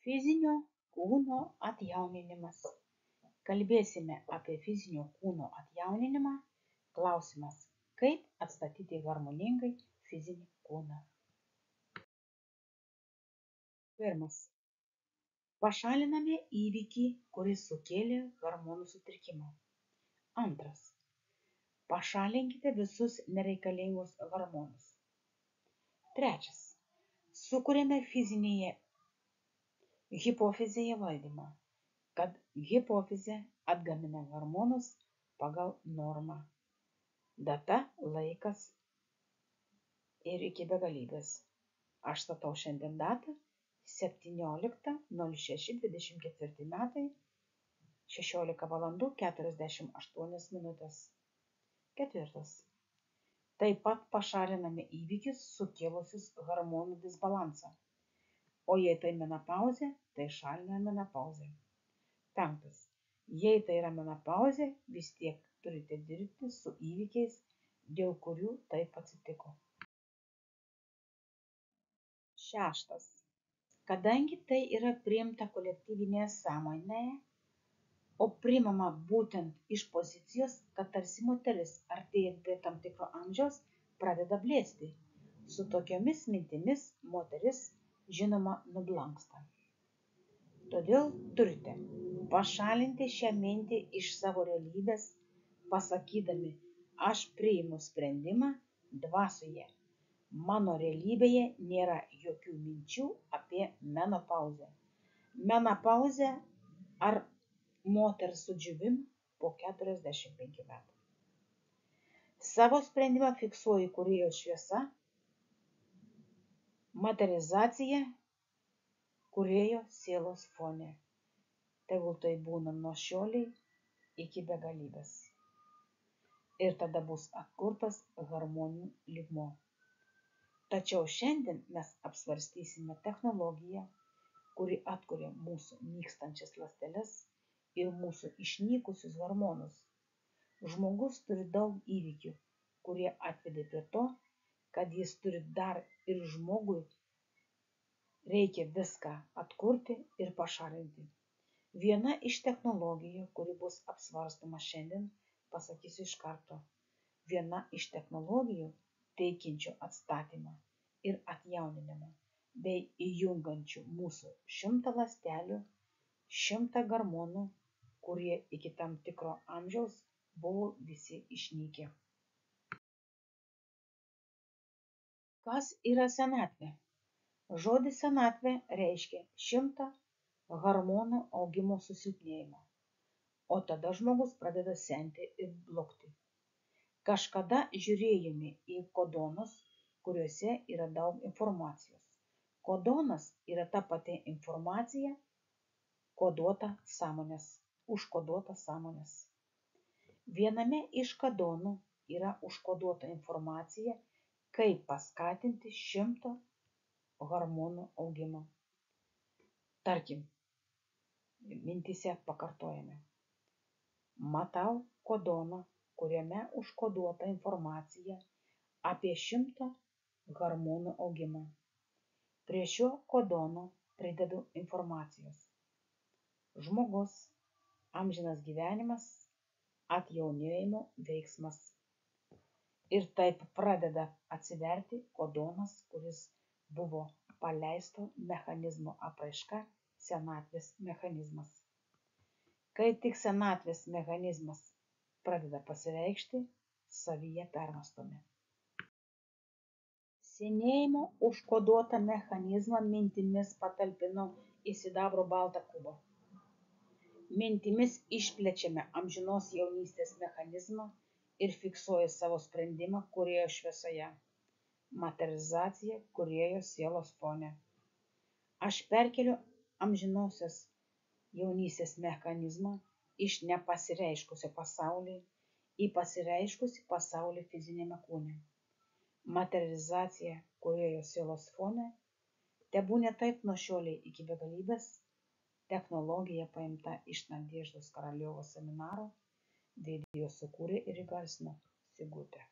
Fizinio kūno atjauninimas. Kalbėsime apie fizinio kūno atjauninimą. Klausimas, kaip atstatyti harmoningai fizinį kūną. Pirmas. Pašaliname įvykį, kuris sukėlė hormonų sutrikimą. Antras. Pašalinkite visus nereikalingus hormonus. Trečias. Sukuriame fizinėje hipofizėje valdymą, kad hipofizė atgamina hormonus pagal normą. Data, laikas ir iki begalybės. Aš statau šiandien datą 17.06.24 metai 16:48. Ketvirtas. Taip pat pašaliname įvykius sukėlusius hormonų disbalansą. O jei tai menopauzė, tai šaliname menopauzę. Penktas. Jei tai yra menopauzė, vis tiek turite dirbti su įvykiais, dėl kurių taip atsitiko. Šeštas. Kadangi tai yra priimta kolektyvinėje sąmonėje, o priimama būtent iš pozicijos, kad tarsi moteris, artėjant prie tam tikro amžiaus, pradeda blėsti. Su tokiomis mintimis moteris, žinoma, nublanksta. Todėl turite pašalinti šią mintį iš savo realybės, pasakydami, aš priimu sprendimą dvasioje. Mano realybėje nėra jokių minčių apie menopauzę. Menopauzę ar moters sudžiūvimą po 45 metų. Savo sprendimą fiksuoju kūrėjo šviesa, materializacija kūrėjo sielos fone. Tegul tai būna nuo šiolei iki begalybės. Ir tada bus atkurtas harmonijų lygmuo. Tačiau šiandien mes apsvarstysime technologiją, kuri atkuria mūsų nykstančias ląsteles ir mūsų išnykusius hormonus. Žmogus turi daug įvykių, kurie atvedė prie to, kad jis turi dar ir žmogui reikia viską atkurti ir pašalinti. Viena iš technologijų, kuri bus apsvarstoma šiandien, pasakysiu iš karto. Viena iš technologijų teikiančių atstatymą ir atjauninimą, bei įjungiančių mūsų 100 ląstelių, 100 hormonų, kurie iki tam tikro amžiaus buvo visi išnykę. Kas yra senatvė? Žodis senatvė reiškia 100 hormonų augimo susilpnėjimą, o tada žmogus pradeda senti ir blukti. Kažkada žiūrėjome į kodonus, kuriuose yra daug informacijos. Kodonas yra ta pati informacija, užkoduota sąmonės. Viename iš kodonų yra užkoduota informacija, kaip paskatinti 100 hormonų augimą. Tarkim, mintyse pakartojame. Matau kodoną, kuriame užkoduota informacija apie 100 hormonų augimą. Prie šio kodono pridedu informacijos. Žmogus, amžinas gyvenimas, atjaunėjimo veiksmas. Ir taip pradeda atsiverti kodonas, kuris buvo paleisto mechanizmo apraiška, senatvės mechanizmas. Kai tik senatvės mechanizmas pradeda pasireikšti, savyje permąstome. Senėjimo užkoduotą mechanizmą mintimis patalpinau į sidabro baltą kubą. Mintimis išplečiame amžinos jaunystės mechanizmą ir fiksuoju savo sprendimą kūrėjo šviesoje. Materializacija kūrėjo sielos fone. Aš perkeliu amžinosios jaunystės mechanizmą iš nepasireiškusio pasaulį į pasireiškusį pasaulį fizinėme kūne. Materializacija kūrėjo sielos fone tebūnie taip nuo šiolei iki begalybės. Technologija paimta iš Nadeždos Karaliovos seminaro, video sukūrė ir įgarsino Sigutė.